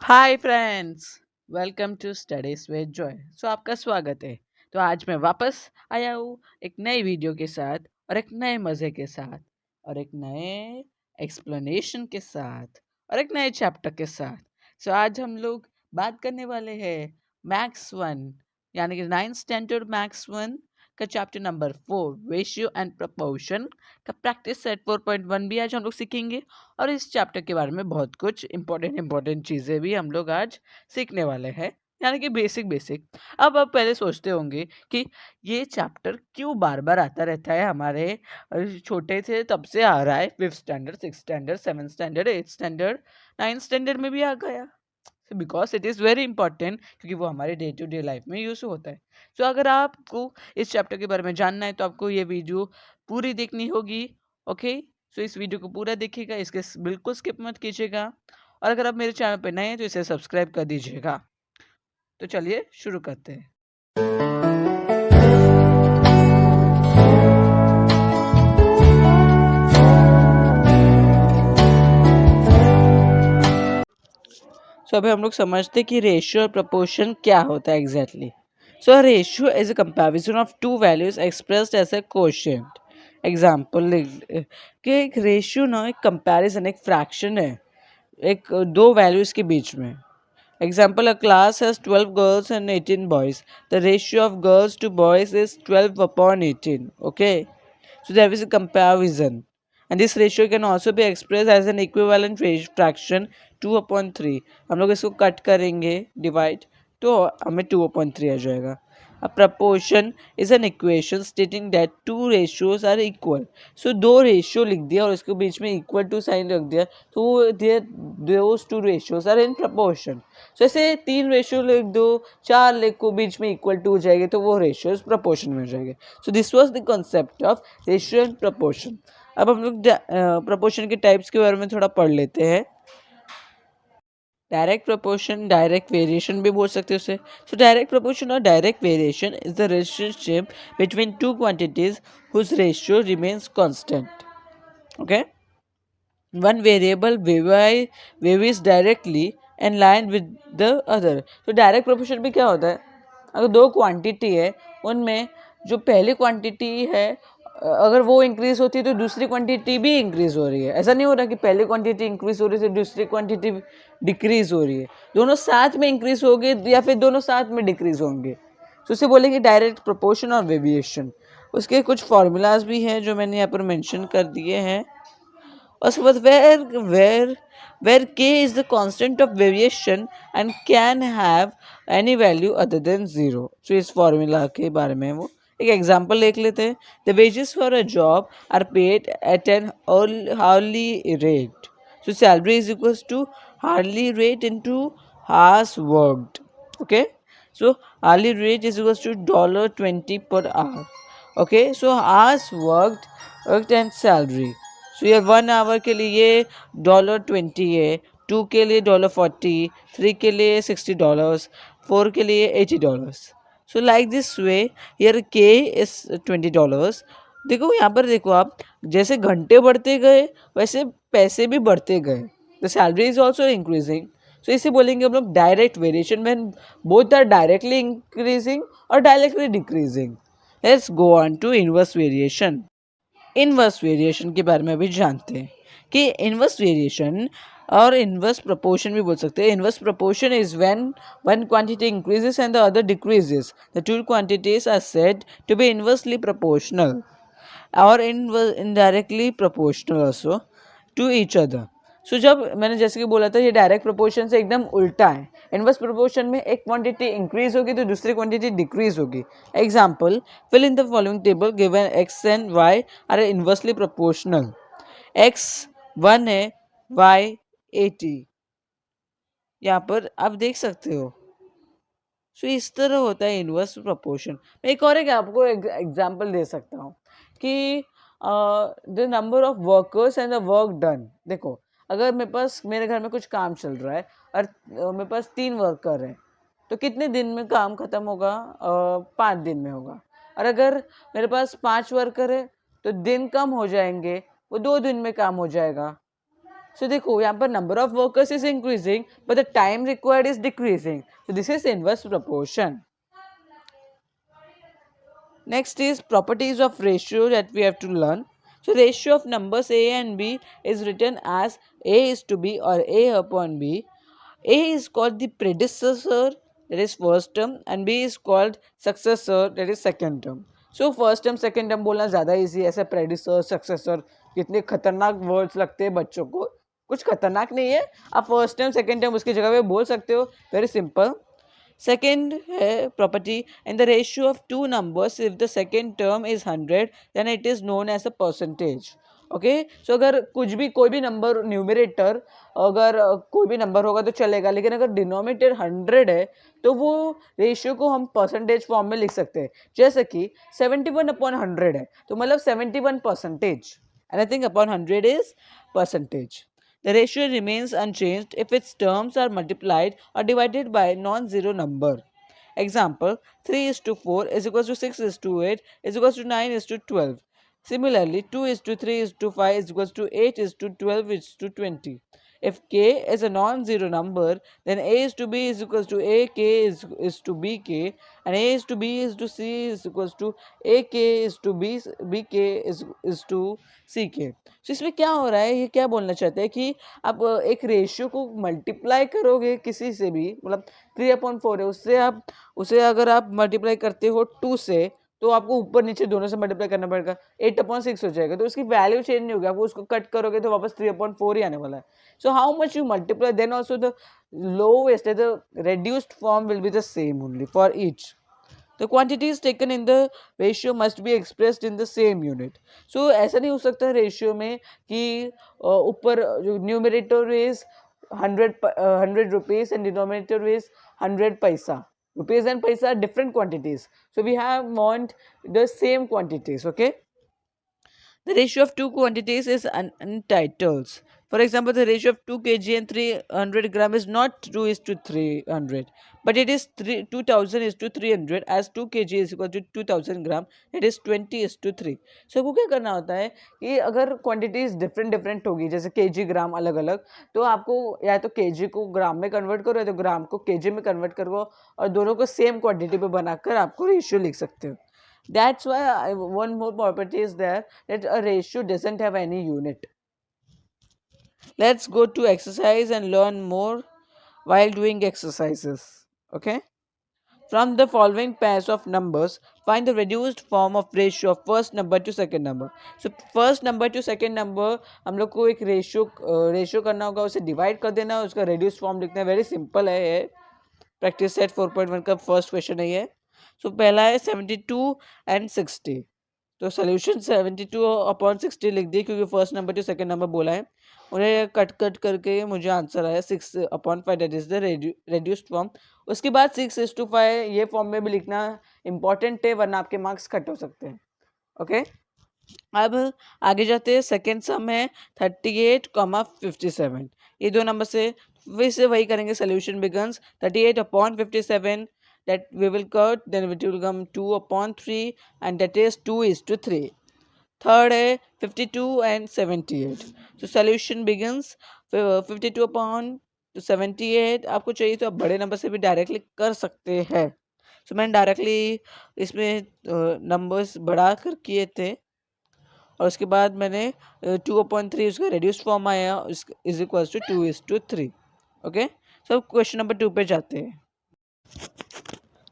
Hi friends, welcome to studies with Joy. आपका स्वागत है। तो आज मैं वापस आया हूँ एक नई वीडियो के साथ और एक नए मज़े के साथ और एक नए एक्सप्लेनेशन के साथ और एक नए चैप्टर के साथ। आज हम लोग बात करने वाले हैं मैथ्स वन, यानी कि 9th स्टैंडर्ड मैथ्स वन का chapter number 4, ratio and proportion का प्रैक्टिस सेट 4.1 भी आज हम लोग सीखेंगे। और इस चैप्टर के बारे में बहुत कुछ इंपॉर्टेंट चीज़ें भी हम लोग आज सीखने वाले हैं, यानी कि बेसिक बेसिक। अब आप पहले सोचते होंगे कि ये चैप्टर क्यों बार बार आता रहता है, हमारे छोटे थे तब से आ रहा है, 5th standard, 6th standard, 7th standard, 8th standard, 9th standard में भी आ गया। Because it is very important, क्योंकि वो हमारे डे टू डे लाइफ में यूज होता है। अगर आपको इस चैप्टर के बारे में जानना है तो आपको ये वीडियो पूरी देखनी होगी। ओके, इस वीडियो को पूरा देखिएगा, इसके बिल्कुल स्किप मत कीजिएगा। और अगर आप मेरे चैनल पर नए हैं तो इसे सब्सक्राइब कर दीजिएगा। तो चलिए शुरू करते हैं। अभी हम लोग समझते हैं कि रेशियो और प्रपोर्शन क्या होता है exactly. Ratio is a comparison of two values expressed as a quotient. Example कि एक रेशियो ना एक कंपैरिजन, एक फ्रैक्शन है एक दो वैल्यूज के बीच में। Example, a class has 12 girls and 18 boys. The ratio of girls to boys is 12 upon 18. Okay. So there is a comparison. And this ratio can also be expressed as an equivalent fraction 2 upon 3. हम लोग इसको cut करेंगे, divide, तो हमें 2 upon 3 आ जाएगा. A proportion is an equation stating that two ratios are equal. So दो ratio लिख दिया और उसके बीच में इक्वल टू साइन रख दिया, तो those two ratios are in proportion. So ऐसे तीन रेशियो लिख दो, चार लिख को बीच में इक्वल टू हो जाएंगे, तो वो रेशियोज प्रपोर्शन में हो जाएंगे. So this was the concept of ratio and proportion. अब हम लोग प्रपोर्शन के टाइप्स के बारे में थोड़ा पढ़ लेते हैं. डायरेक्ट प्रपोर्शन, डायरेक्ट वेरिएशन भी बोल सकते हैं उसे. सो डायरेक्ट प्रपोर्शन और direct variation is the relationship between two quantities whose ratio remains constant. Okay, one variable varies directly in line with the other. तो डायरेक्ट प्रपोर्शन भी क्या होता है, अगर दो क्वांटिटी है, उनमें जो पहली क्वांटिटी है अगर वो इंक्रीज होती है तो दूसरी क्वांटिटी भी इंक्रीज हो रही है. ऐसा नहीं हो रहा कि पहली क्वांटिटी इंक्रीज हो रही है दूसरी क्वांटिटी डिक्रीज हो रही है. दोनों साथ में इंक्रीज होंगे या फिर दोनों साथ में डिक्रीज होंगे, तो उसे बोलेंगे डायरेक्ट प्रोपोर्शन और वेरिएशन. उसके कुछ फॉर्मूलाज भी हैं जो मैंने यहाँ पर मेंशन कर दिए हैं. उसके बाद where k is the constant of variation and can have any value other than 0. So इस फॉर्मूला के बारे में वो एक एग्जांपल लिख लेते हैं. The wages for a job are paid at an hourly rate. So salary is equals to hourly rate into hours worked. Okay, so hourly rate is equals to $20 per hour. Okay, so hours worked and salary. सो ये 1 our के लिए $20 है, 2 के लिए $40, 3 के लिए $60, 4 के लिए $80. So like this way here के इज $20. देखो यहाँ पर देखो आप, जैसे घंटे बढ़ते गए वैसे पैसे भी बढ़ते गए. The salary is also increasing. So इसे बोलेंगे हम लोग direct variation, when both are directly increasing और directly decreasing. Let's go on to inverse variation. Inverse variation के बारे में भी जानते हैं कि इनवर्स वेरिएशन और इनवर्स प्रोपोर्शन भी बोल सकते हैं. Inverse proportion is when one quantity increases and the other decreases. The two quantities are said to be inversely proportional और indirectly proportional also to each other. So जब मैंने जैसे कि बोला था, ये डायरेक्ट प्रोपोर्शन से एकदम उल्टा है. इनवर्स प्रोपोर्शन में एक क्वांटिटी इंक्रीज होगी तो दूसरी क्वांटिटी डिक्रीज होगी. Example, fill in the following table given x and y are inversely proportional. X 1 है, वाई 80. यहाँ पर आप देख सकते हो. सो इस तरह होता है इनवर्स प्रोपोर्शन. मैं एक और आपको एग्जाम्पल दे सकता हूँ कि the number of workers and the work done. देखो, अगर मेरे घर में कुछ काम चल रहा है और मेरे पास 3 वर्कर हैं, तो कितने दिन में काम खत्म होगा? 5 दिन में होगा. और अगर मेरे पास 5 वर्कर है तो दिन कम हो जाएंगे, वो 2 दिन में काम हो जाएगा. सो देखो यहाँ पर number of workers is increasing but the time required is decreasing, so this is inverse proportion. Next is properties of ratio that we have to learn. So ratio of numbers a and b is written as a is to b or a upon b. A is called the predecessor, that is first term, and B is called successor, that is second term. So first term second term बोलना ज़्यादा easy है, ऐसे predecessor successor कितने खतरनाक words लगते हैं बच्चों को, कुछ खतरनाक नहीं है, आप first term second term उसकी जगह पे बोल सकते हो, very simple. Second property, in the ratio of two numbers, if the second term is 100 then it is known as a percentage. Okay so अगर कुछ भी कोई भी नंबर न्यूमरेटर अगर कोई भी नंबर होगा तो चलेगा, लेकिन अगर डिनोमिनेटर 100 है तो वो रेशियो को हम परसेंटेज फॉर्म में लिख सकते हैं, जैसे कि 71/100 है तो मतलब 71%, anything upon 100 is percentage. The ratio remains unchanged if its terms are multiplied or divided by non-zero number. Example, 3 is to 4 is equals to 6 is to 8 is equals to 9 is to 12. Similarly, 2 is to 3 is to 5 is equals to 8 is to 12 is to 20. If k is a non-zero number, then a is to b is equals to a k is to b k, and a is to b is to c is equals to a k is to b k is to c k. So इसमें क्या हो रहा है, ये क्या बोलना चाहते हैं कि आप एक रेशियो को मल्टीप्लाई करोगे किसी से भी, मतलब 3/4 है, उससे आप उसे अगर आप मल्टीप्लाई करते हो 2 से तो आपको ऊपर नीचे दोनों से मल्टीप्लाई करना पड़ेगा, 8/6 हो जाएगा, तो उसकी वैल्यू चेंज नहीं होगी, आपको उसको कट करोगे तो वापस 3/4 ही आने वाला है. So how much you multiply then also the lowest the reduced form will be the same only for each. The quantities taken in the ratio must be expressed in the same unit. So ऐसा नहीं हो सकता ratio में कि ऊपर numerator is 100 rupees and denominator is 100 paisa. Rupees and paisa are different quantities, so we have want the same quantities. Okay, the ratio of two quantities is untitled. For example, the ratio of 2 kg and 300 gram is not 2 is to 300, but it is 2000 is to 300, as 2 kg is equal to 2000 gram, it is 20 is to 3. So आपको क्या करना होता है कि अगर quantities different different होगी, जैसे kg ग्राम अलग अलग, तो आपको या तो kg को ग्राम में कन्वर्ट करो या तो ग्राम को kg में कन्वर्ट करो और दोनों को सेम क्वांटिटी पे बनाकर आपको रेशियो लिख सकते हो. That's why one more property is there, that a ratio doesn't have any unit. Let's go to exercise and learn more while doing exercises. Okay. From the following pairs of numbers, find the reduced form of ratio of first number to second number. So first number to second number हम लोग को एक ratio करना होगा, उसे divide कर देना, उसका reduced form लिखना है. वेरी सिंपल है ये. प्रैक्टिस सेट 4.1 का फर्स्ट क्वेश्चन है ये. सो पहला है 72 and 60. तो सोल्यूशन 72/60 लिख दी, क्योंकि first number two second number बोला है. उन्हें कट करके मुझे आंसर आया 6/5, that is the reduced form. उसके बाद 6:5 ये फॉर्म में भी लिखना इंपॉर्टेंट है, वरना आपके मार्क्स कट हो सकते हैं. ओके, अब आगे जाते हैं. सेकेंड सम है 38,57. ये दो नंबर से फिर से वही करेंगे. Solution begins 38/57, that we will cut, then it will come 2/3, and that is 2 is to 3. Third है 52 and 78. So solution begins 52/78. आपको चाहिए तो आप बड़े नंबर से भी डायरेक्टली कर सकते हैं. सो मैंने डायरेक्टली इसमें नंबर्स बढ़ा कर किए थे, और उसके बाद मैंने 2/3 उसका रेड्यूस्ड फॉर्म आया, is equals to 2 is to 3. Okay, so question number 2 पे जाते हैं.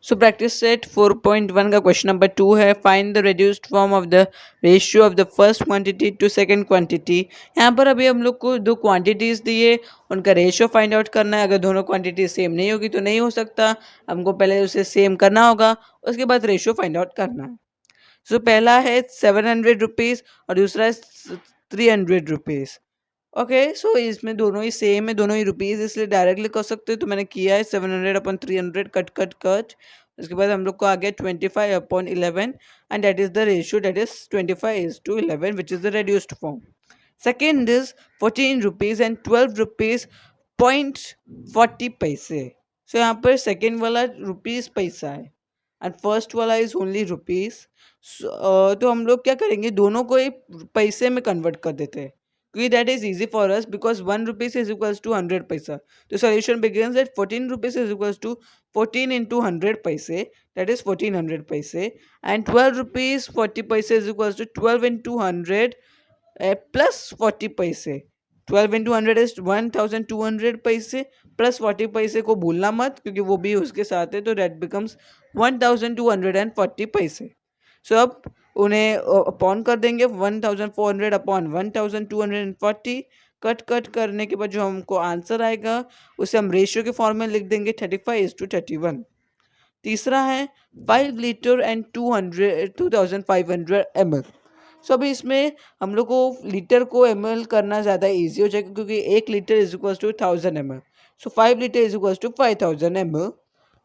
सो प्रैक्टिस सेट 4.1 का क्वेश्चन नंबर 2 है. Find the reduced form of the ratio of the first quantity to second quantity. यहाँ पर अभी हम लोग को दो क्वांटिटीज दिए, उनका रेशियो फाइंड आउट करना है. अगर दोनों क्वांटिटी सेम नहीं होगी तो नहीं हो सकता, हमको पहले उसे सेम करना होगा, उसके बाद रेशियो फाइंड आउट करना है. सो पहला है 700 रुपीज़ और दूसरा है 300 रुपीज़. ओके, सो इसमें दोनों ही सेम है, दोनों ही रुपीज़, इसलिए डायरेक्टली कर सकते हो. तो मैंने किया है 700/300, कट कट कट. उसके बाद हम लोग को आ गया 25/11, and that is the ratio, that is 25:11, which is the reduced form. Second is 14 rupees and 12 rupees 0.40 पैसे. सो यहाँ पर सेकेंड वाला रुपीज़ पैसा है एंड फर्स्ट वाला इज ओनली रुपीज़. तो हम लोग क्या करेंगे, दोनों को ही पैसे में कन्वर्ट कर देते हैं, क्योंकि that is easy for us because 1 rupees is equals to 100 paisa. तो solution begins that 14 rupees is equals to 14 into 100 पैसे, that is 1400 पैसे, and 12 rupees 40 पैसे is equals to 12 into 100 plus 40 पैसे. 12 into 100 is 1200 पैसे प्लस 40 पैसे को भूलना मत क्योंकि वो भी उसके साथ है, तो दैट बिकम्स 1240 पैसे. सो अब उन्हें अपॉन कर देंगे 1400 अपॉन 1240. कट कट करने के बाद जो हमको आंसर आएगा उसे हम रेशियो के फॉर्म में लिख देंगे 35:31. तीसरा है 5 लीटर एंड 2500 ml. सो अभी इसमें हम लोग को लीटर को ml करना ज़्यादा इजी हो जाएगा क्योंकि 1 litre is equals to 1000 ml. So 5 litre is equals to 5000 ml.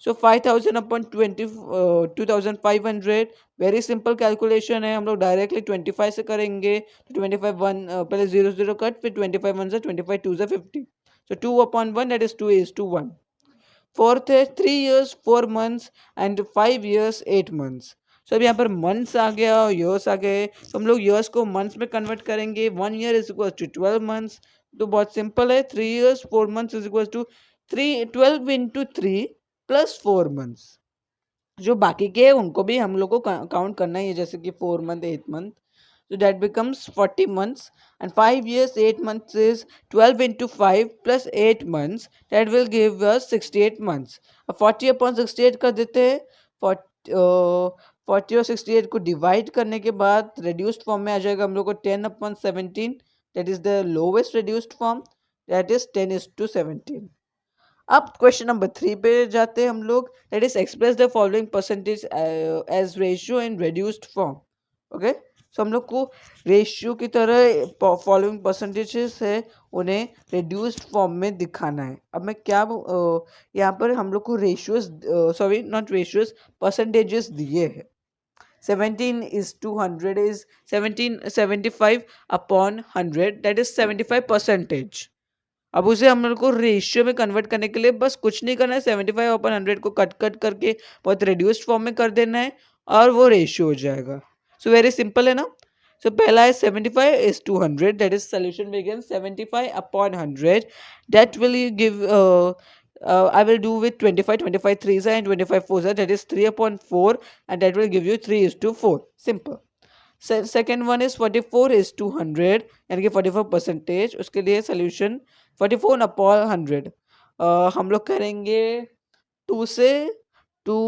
So 5000 upon 2500, very simple calculation है. हम लोग डायरेक्टली 25 से करेंगे तो 25 1 पहले 0 0 कट, फिर 25 1 से 25 2 से 50. सो 2 अपॉन 1 दैट इज 2:1. फोर्थ है 3 years 4 months and 5 years 8 months. सो अब यहाँ पर मंथ्स आ गया और ईयर्स आ गए, तो हम लोग ईयर्स को मंथ्स में कन्वर्ट करेंगे. 1 year is equal to 12 months. तो बहुत सिंपल है. 3 years 4 months is equal to 12 into 3 plus 4 months. जो बाकी के उनको भी हम लोग को काउंट करना ही है, जैसे कि 4 month 8 month. So that becomes 40 months, and 5 years 8 months is 12 into 5 plus 8 months, that will give us 68 months. अब 40 upon 68 कर देते हैं. 40 और 68 को डिवाइड करने के बाद reduced फॉर्म में आ जाएगा हम लोग को 10 upon 17, that is the lowest reduced form, that is 10:17. अब क्वेश्चन नंबर 3 पे जाते हैं हम लोग. That is express the following percentage as ratio in reduced form. Okay, so हम लोग को रेशियो की तरह फॉलोइंग परसेंटेजेस है उन्हें रिड्यूस्ड फॉर्म में दिखाना है. अब मैं क्या यहाँ पर हम लोग को ratios, sorry not ratios, percentages दिए हैं. 17:100 is 75 upon 100, that is 75%. अब उसे हम लोग को रेशियो में कन्वर्ट करने के लिए बस कुछ नहीं करना है. 75 अपॉन 100 को कट कट करके बहुत रिड्यूस्ड फॉर्म में कर देना है और वो रेशियो हो जाएगा. सो वेरी सिंपल है ना. सो पहला है 75:100, that is solution begin 75 upon 100, that will give I will do with 25 3s and 25 4s, that is 3 upon 4, and that will give you 3:4. Simple. Second one is 44:100 यानी कि 44%. उसके लिए सोल्यूशन 44 अपॉन 100 हम लोग करेंगे 2 से 2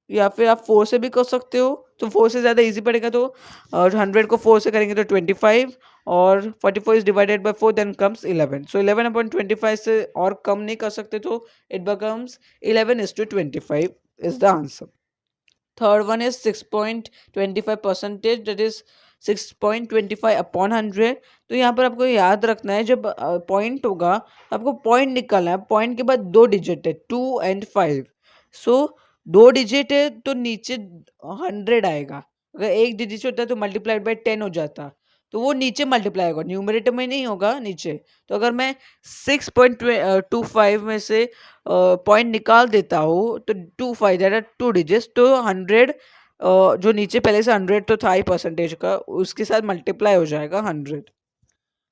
या फिर आप 4 से भी कर सकते हो. तो 4 से ज़्यादा इजी पड़ेगा, तो 100 को 4 से करेंगे तो 25, और 44 is divided by 4 then comes 11. So 11 upon 25 से और कम नहीं कर सकते, तो it becomes 11:25 is the answer. Third one is 6.25%, that is 6.25 upon 100. तो यहाँ पर आपको याद रखना है जब पॉइंट होगा आपको पॉइंट निकालना है. पॉइंट के बाद 2 डिजिट है 2 and 5. सो 2 डिजिट है तो नीचे 100 आएगा. अगर 1 डिजिट होता तो मल्टीप्लाइड बाय 10 हो जाता, तो वो नीचे मल्टीप्लाई होगा, न्यूमरेटर में नहीं होगा, नीचे. तो अगर मैं 6.25 में से पॉइंट निकाल देता हूँ तो 25 दैट आर 2 डिजिट्स, तो 100 जो नीचे पहले से 100 तो था ही परसेंटेज का, उसके साथ मल्टीप्लाई हो जाएगा 100.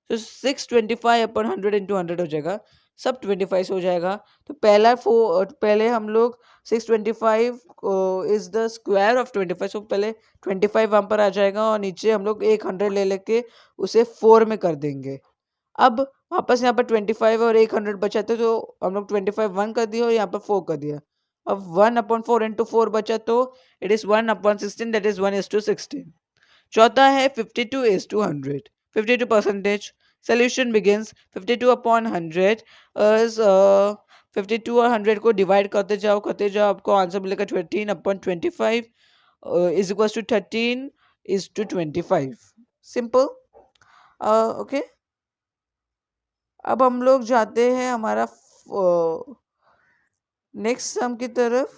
तो 625 अपॉन 100 इंटू 100 हो जाएगा, सब 25 हो जाएगा. तो पहले हम लोग 625 इज द स्क्वायर ऑफ 25. सो पहले 25 वहाँ पर आ जाएगा और नीचे हम लोग 100 ले लेके उसे 4 में कर देंगे. अब वापस यहाँ पर 25 और 100 बचा था, तो हम लोग 25 1 कर दिया और यहाँ पर 4 कर दिया. अब 1 अपॉन 4 इंटू 4 बचा, तो it is 1 upon 16, that is 1:16. चौथा है 52:100, 52%. सोल्यूशन बिगिंस 52 अपॉन 100 as 52 और 100 को डिवाइड करते जाओ आपको आंसर मिलेगा 13 upon 25 is equal to 13:25. Simple. Okay, अब हम लोग जाते हैं हमारा नेक्स्ट सम की तरफ.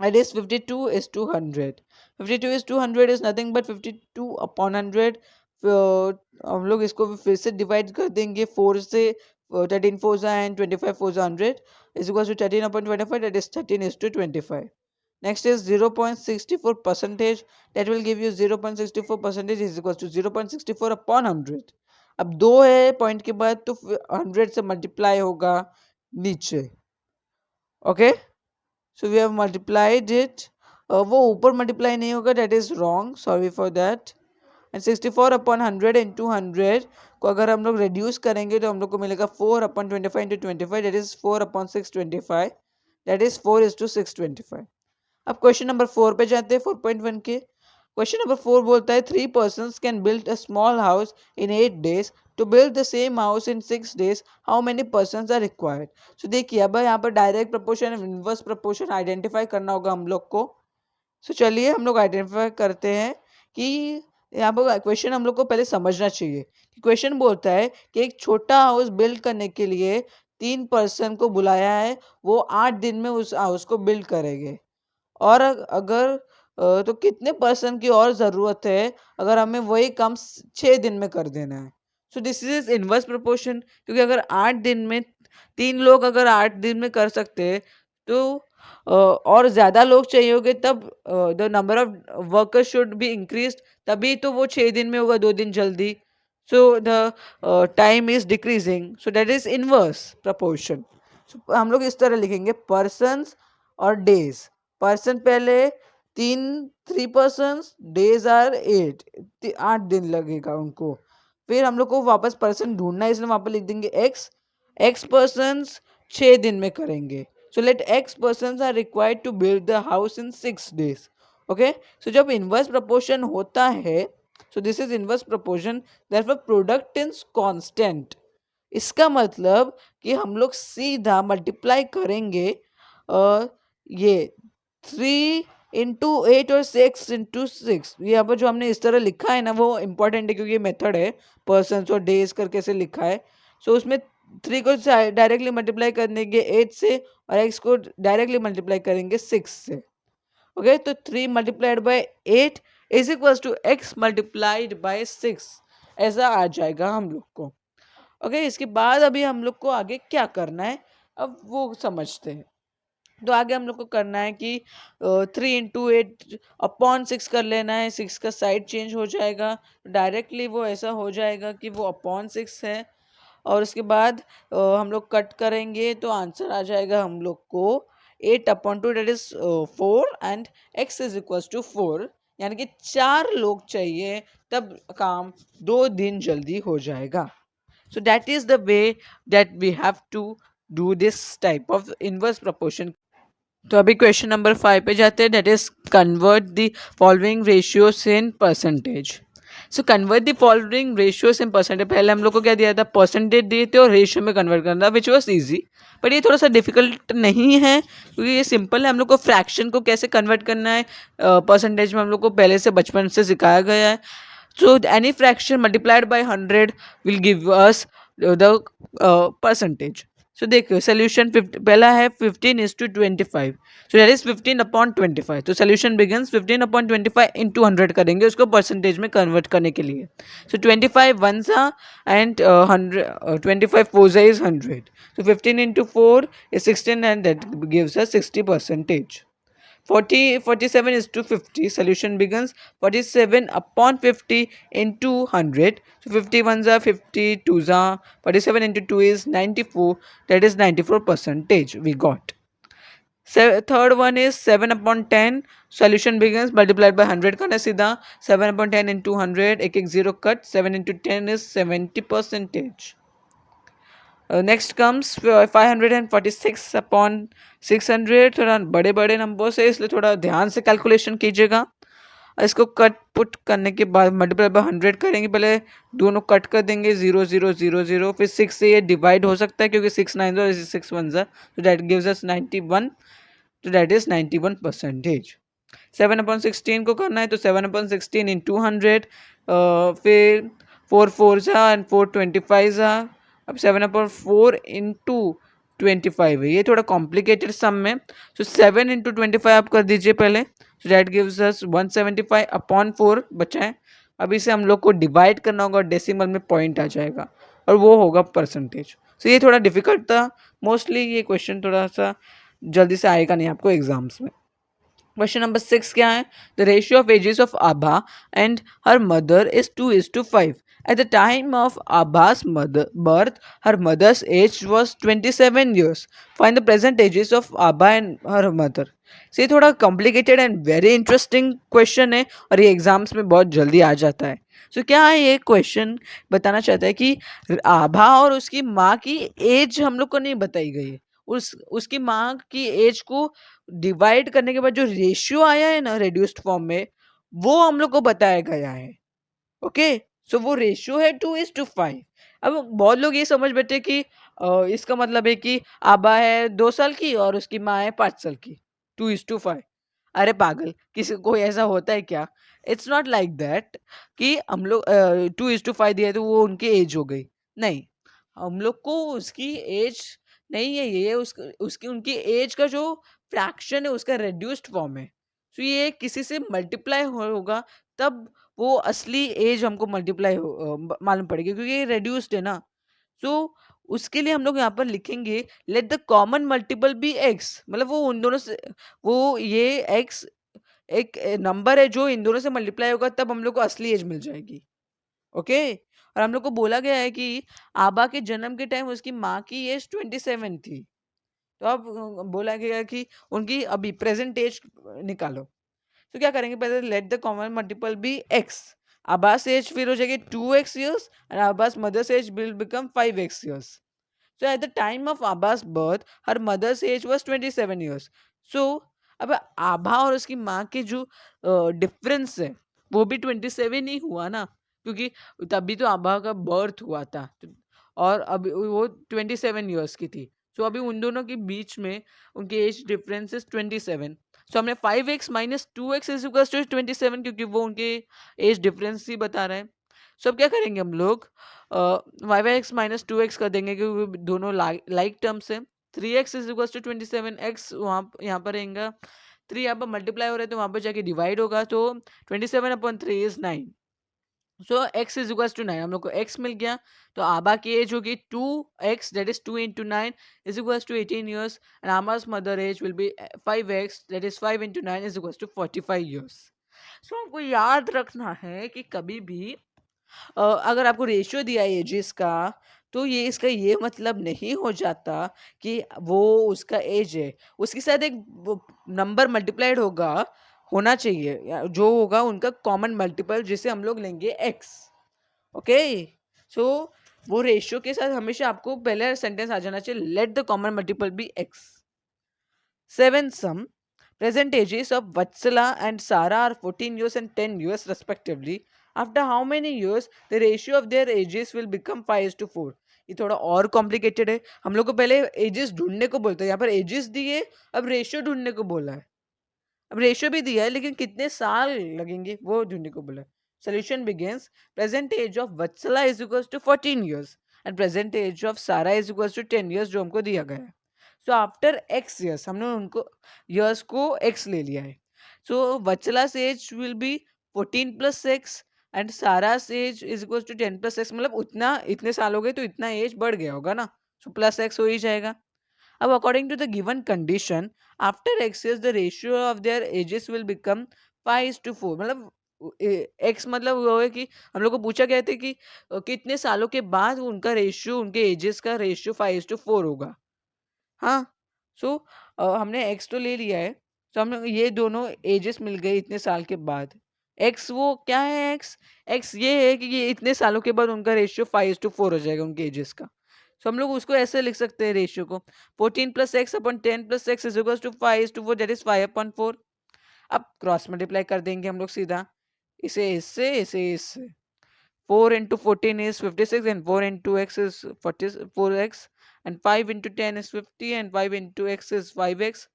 It is 52:100. 52:100 is nothing but 52 upon 100. हम लोग इसको फिर से डिवाइड कर देंगे 4 से. 13 4 and 25 4 100 is equals to 13 upon 25, that is 13:25. Next is 0.64 percentage. That will give you 0.64 percentage is equal to 0.64 upon 100. अब 2 है पॉइंट के बाद तो 100 से मल्टीप्लाई होगा नीचे. Okay, so we have multiplied it. वो ऊपर मल्टीप्लाई नहीं होगा, that is wrong, sorry for that. And 64 upon 100 into 100 को अगर हम लोग रिड्यूस करेंगे तो हम लोग को मिलेगा 4 upon 25 into 25, that is 4 upon 625, that is 4:625. अब क्वेश्चन नंबर 4 पे जाते हैं, 4.1 के. क्वेश्चन नंबर 4 बोलता है 3 persons can build a small house in 8 days. To build the same house in 6 days, how many persons are required. So देखिए अब यहाँ पर direct proportion inverse proportion identify करना होगा हम लोग को. सो चलिए हम लोग आइडेंटिफाई करते हैं कि यहाँ पर क्वेश्चन हम लोग को पहले समझना चाहिए. क्वेश्चन बोलता है कि एक छोटा हाउस बिल्ड करने के लिए 3 पर्सन को बुलाया है, वो 8 दिन में उस हाउस को बिल्ड करेंगे. और अगर तो कितने पर्सन की और ज़रूरत है अगर हमें वही काम 6 दिन में कर देना है. So this is inverse proportion, क्योंकि अगर 8 दिन में 3 लोग अगर 8 दिन में कर सकते हैं तो और ज़्यादा लोग चाहिए होंगे, तब the number of workers should be increase, तभी तो वो 6 दिन में होगा, 2 दिन जल्दी. So the time is decreasing, so that is inverse proportion. हम लोग इस तरह लिखेंगे पर्सन्स और डेज. पर्सन पहले 3 पर्सन्स, डेज आर 8 दिन लगेगा उनको. फिर हम लोग को वापस पर्सन ढूंढना है, इसलिए वहां पर लिख देंगे एक्स पर्सन्स 6 दिन में करेंगे. So let x persons are required to build the house in 6 days. Okay, so जब इनवर्स प्रपोर्शन होता है, so this is inverse proportion, therefore product is constant. इसका मतलब कि हम लोग सीधा मल्टीप्लाई करेंगे ये 3 इंटू 8 और 6 इंटू 6. यहाँ पर जो हमने इस तरह लिखा है ना वो इम्पोर्टेंट है, क्योंकि ये मेथड है पर्सन्स और डेज करके ऐसे लिखा है. सो उसमें 3 को डायरेक्टली मल्टीप्लाई करेंगे 8 से और x को डायरेक्टली मल्टीप्लाई करेंगे 6 से. ओके, तो 3 multiplied by 8 is equal to x multiplied by 6, ऐसा आ जाएगा हम लोग को. ओके, इसके बाद अभी हम लोग को आगे क्या करना है अब वो समझते हैं. तो आगे हम लोग को करना है कि 3 इंटू 8 अपॉन 6 कर लेना है. 6 का साइड चेंज हो जाएगा, डायरेक्टली वो ऐसा हो जाएगा कि वो अपॉन 6 है. और उसके बाद हम लोग कट करेंगे तो आंसर आ जाएगा हम लोग को 8/2, that is 4 and x is equal to 4. यानी कि 4 लोग चाहिए, तब काम 2 दिन जल्दी हो जाएगा. So that is the way that we have to do this type of inverse proportion. तो अभी क्वेश्चन नंबर 5 पे जाते हैं, that is convert the following ratios in percentage. So convert the following ratios in percentage. पहले हम लोग को क्या दिया था, परसेंटेज दिए थे और रेशियो में कन्वर्ट करना, विच वॉज ईजी. बट ये थोड़ा सा डिफिकल्ट नहीं है, क्योंकि ये सिंपल है. हम लोग को फ्रैक्शन को कैसे कन्वर्ट करना है परसेंटेज में हम लोग को पहले से बचपन से सिखाया गया है. So any fraction multiplied by 100 will give us the percentage. So देखो solution पहला है 15:25. So that is 15/25. तो solution begins 15/25 into 100 करेंगे उसको परसेंटेज में कन्वर्ट करने के लिए. So 25 ones are and 25 fours is 100. So 15 into 4 is 16 and that gives us 60%. 47 is to 50. Solution begins 47/50 into 100. So 50 ones are 50, 2s are 47 into 2 is 94. That is 94% we got. Third one is 7/10. Solution begins multiplied by 100 करना सीधा. 7/10 into 100, एक 0 cut. 7 into 10 is 70%. Next comes 546/600. थोड़ा बड़े बड़े numbers है, इसलिए थोड़ा ध्यान से कैलकुलेशन कीजिएगा. इसको कट पुट करने के बाद मल्टीप्लाई बाय 100 करेंगे. पहले दोनों कट कर देंगे 0 0 0 0. फिर 6 से ये डिवाइड हो सकता है क्योंकि 6 9 और 6 1 तो दैट गिव्स अस 91. तो दैट इज 91%. 7/16 को करना है तो 7/16 इंटू 100. फिर 4 4 एंड 4 25. अब 7/4 इंटू 25 है, ये थोड़ा कॉम्प्लिकेटेड सम में. सो 7 इंटू 25 आप कर दीजिए पहले. सो दैट गिव्स अस 175/4 बचा है. अब इसे हम लोग को डिवाइड करना होगा, डेसिमल में पॉइंट आ जाएगा और वो होगा परसेंटेज. सो ये थोड़ा डिफिकल्ट था. मोस्टली ये क्वेश्चन थोड़ा सा जल्दी से आएगा नहीं आपको एग्जाम्स में. क्वेश्चन नंबर 6 क्या है? The ratio of ages of Abha and her mother is 2:5. At the time of Abha's birth, her mother's age was 27 years. Find the present ages of Abha and her mother. So ये थोड़ा complicated and very interesting question है और ये exams में बहुत जल्दी आ जाता है. सो क्या है ये क्वेश्चन बताना चाहता है कि आभा और उसकी माँ की एज हम लोग को नहीं बताई गई है. उसकी माँ की एज को डिवाइड करने के बाद जो रेशियो आया है ना रिड्यूस्ड फॉर्म में, वो हम लोग को बताया गया है. ओके, सो वो रेशियो है 2:5. अब बहुत लोग ये समझ बैठे कि इसका मतलब है कि आबा है 2 साल की और उसकी माँ है 5 साल की. 2:5. अरे पागल, किसी को ऐसा होता है क्या? इट्स नॉट लाइक दैट कि हम लोग 2:5 दिया है तो वो उनकी एज हो गई. नहीं, हम लोग को उसकी एज नहीं है, ये उसकी उनकी एज का जो फ्रैक्शन है उसका रिड्यूस्ड फॉर्म है. तो ये किसी से मल्टीप्लाई होगा तब वो असली एज हमको मल्टीप्लाई मालूम पड़ेगी, क्योंकि ये रिड्यूस्ड है ना. सो उसके लिए हम लोग यहाँ पर लिखेंगे let the common multiple be x. मतलब वो उन दोनों से, वो ये एक्स एक नंबर है जो इन दोनों से मल्टीप्लाई होगा तब हम लोग को असली एज मिल जाएगी. ओके, और हम लोग को बोला गया है कि आबा के जन्म के टाइम उसकी माँ की एज 27 थी. तो अब बोला गया कि उनकी अभी प्रेजेंट एज निकालो. तो क्या करेंगे, पहले let the common multiple be x. Abha's age फिर हो जाएगी 2x years and Abha's mother's age will become 5x years. So at the time of Abha's birth, her mother's age was 27 years. So अब आभा और उसकी माँ के जो डिफरेंस है वो भी 27 ही हुआ ना, क्योंकि तभी तो आभा का बर्थ हुआ था और अभी वो 27 ईयर्स की थी. सो अभी उन दोनों के बीच में उनकी एज डिफरेंस इज 27. सो हमने 5x minus 2x is equal to 27, क्योंकि वो उनके एज डिफरेंस ही बता रहे हैं. सो अब क्या करेंगे हम लोग, Y by x minus 2x कर देंगे क्योंकि दोनों लाइक टर्म्स है. 3x is equal to 27, x वहाँ यहाँ पर रहेगा, 3 यहाँ पर मल्टीप्लाई हो रहे तो वहाँ पर जाके डिवाइड होगा, तो 27/3 is 9. So x is equal to 9, हम लोग को x मिल गया. तो आबा की एज होगी 2x, that is 2 into 9 is equal to 18 years. And Aba's mother age will be 5x, that is 5 into 9 is equal to 45 years. सो हमको याद रखना है कि कभी भी अगर आपको रेशियो दिया है एजेस का, तो ये इसका ये मतलब नहीं हो जाता कि वो उसका एज है. उसके साथ एक नंबर मल्टीप्लाइड होना चाहिए, जो होगा उनका कॉमन मल्टीपल, जिसे हम लोग लेंगे एक्स. ओके, सो वो रेशियो के साथ हमेशा आपको पहले सेंटेंस आ जाना चाहिए, let the common multiple be x. 7 sum. Present ages of Vatsala and Sara are 14 years and 10 years respectively. After how many years the ratio of their ages will become 5:4? ये थोड़ा और कॉम्प्लिकेटेड है. हम लोग को पहले एजेस ढूंढने को बोलते हैं, यहाँ पर एजेस दिए, अब रेशियो ढूंढने को बोला है. अब रेशियो भी दिया है लेकिन कितने साल लगेंगे वो ढूंढने को बोला है. Solution begins. Present age of Vatsala is equal to 14 years and present age of Sara is equal to 10 years, जो हमको दिया गया है. सो आफ्टर एक्स ईयर्स हमने उनको ईयर्स को एक्स ले लिया है. So Vatsala's age will be 14 plus x and Sara's age is equal to 10 plus x. मतलब उतना, इतने साल हो गए तो इतना एज बढ़ गया होगा ना, सो प्लस एक्स हो ही जाएगा. अब according to the given condition, after x years the ratio of their ages will become 5:4. मतलब एक्स मतलब वो है कि हम लोग को पूछा गया था कि कितने सालों के बाद उनका रेशियो, उनके एजेस का रेशियो 5:4 होगा. हाँ, सो हमने एक्स तो ले लिया है, तो हमें ये दोनों एजेस मिल गए इतने साल के बाद. एक्स वो क्या है, एक्स एक्स ये है कि ये इतने सालों के बाद उनका रेशियो 5:4 हो जाएगा उनके एजेस का. तो हम लोग उसको ऐसे लिख सकते हैं रेशियो को, 14 plus x upon 10 plus x is equal to 5:4, that is 5/4. अब क्रॉस मल्टीप्लाई कर देंगे हम लोग सीधा, इसे इससे, इसे इससे. 4 into 14 is 56 and 4 into x is 4x and 5 into 10 is 50 and 5 into x is 5x.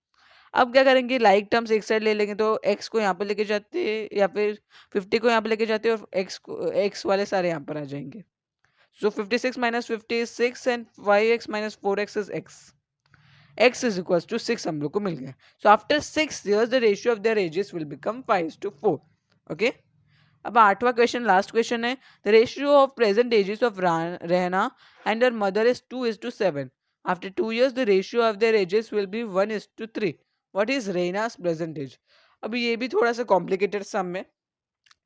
अब क्या करेंगे, लाइक टर्म्स एक साइड ले लेंगे तो x को यहाँ पे लेके जाते हैं या फिर 50 को यहाँ पे लेके जाते हैं और x वाले सारे यहाँ पर आ जाएंगे. So 56 minus 50 is 6 and 5x minus 4x is x. x is equals to 6 हम लोग को मिल गया. So after 6 years the ratio of their ages will become 5:4. Okay. अब 8वां क्वेश्चन, लास्ट क्वेश्चन है. The ratio of present ages of Rehna and her mother is 2:7. After 2 years the ratio of their ages will be 1:3. What is Rehna's present age? अभी ये भी थोड़ा सा complicated सम है,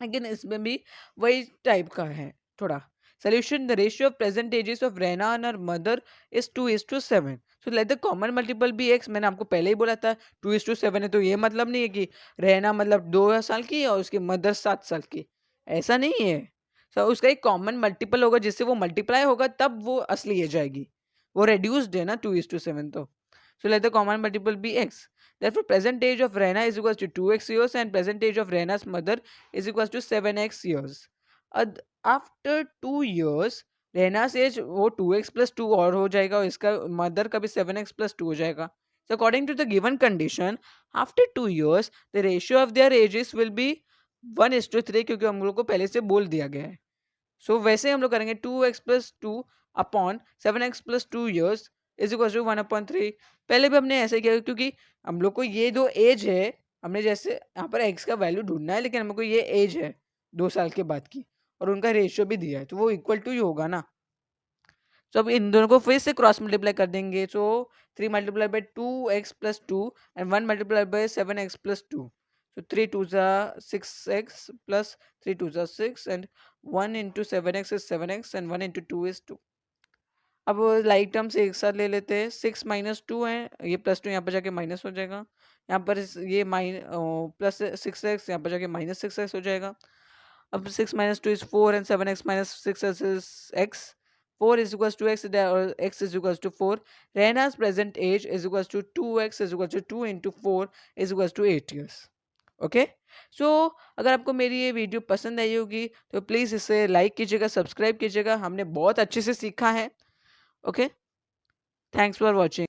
लेकिन इसमें भी वही टाइप का है थोड़ा. Solution: the ratio of present ages of Rena and her mother is 2:7. So let the common multiple be x. मैंने आपको पहले ही बोला था 2:7 है, तो ये मतलब नहीं है कि रहना मतलब 2 साल की और उसकी मदर 7 साल की, ऐसा नहीं है. so, उसका एक कॉमन मल्टीपल होगा जिससे वो मल्टीप्लाई होगा तब वो असली एज आएगी. वो रेड्यूस्ड है ना 2:7 तो. So let the common multiple be x. Therefore, present age of Rena is equals to 2x years and present age of Rena's mother is equals to 7x years. After 2 years Rehna's age वो 2x+2 और हो जाएगा और इसका mother का भी 7x+2 हो जाएगा. So according to the given condition, after 2 years the ratio of their ages will be 1:3, क्योंकि हम लोग को पहले से बोल दिया गया है. सो वैसे हम लोग करेंगे 2x+2 upon 7x+2 years is equal to 1/3. पहले भी हमने ऐसे किया क्योंकि हम लोग को ये जो एज है, हमने जैसे यहाँ पर x का वैल्यू ढूंढना है, लेकिन हमको ये एज है 2 साल के बाद की और उनका रेशियो भी दिया है, तो वो इक्वल टू ही होगा ना. तो अब इन दोनों को फिर से क्रॉस मल्टीप्लाई कर देंगे. सो 3 multiply by 2x+2 and 1 multiply by 7x+2. So 3 2s are 6x plus 3 2s are 6 and 1 into 7x is 7x and 1 into 2 is 2. अब लाइक टर्म्स एक साथ ले लेते हैं. 6 - 2 है, ये +2 यहाँ पर जाके माइनस हो जाएगा. यहाँ पर ये प्लस 6x यहाँ पर जाके -6x हो जाएगा. अब 6 - 2 is 4 and 7x - 6x is x. 4 is equals to x or x is equals to 4. Rena's present age is equals to 2x is equals to 2 into 4 is equals to 8 years. Okay. सो अगर आपको मेरी ये video पसंद आई होगी तो please इसे like कीजिएगा, subscribe कीजिएगा. हमने बहुत अच्छे से सीखा है. ओके. Thanks for watching.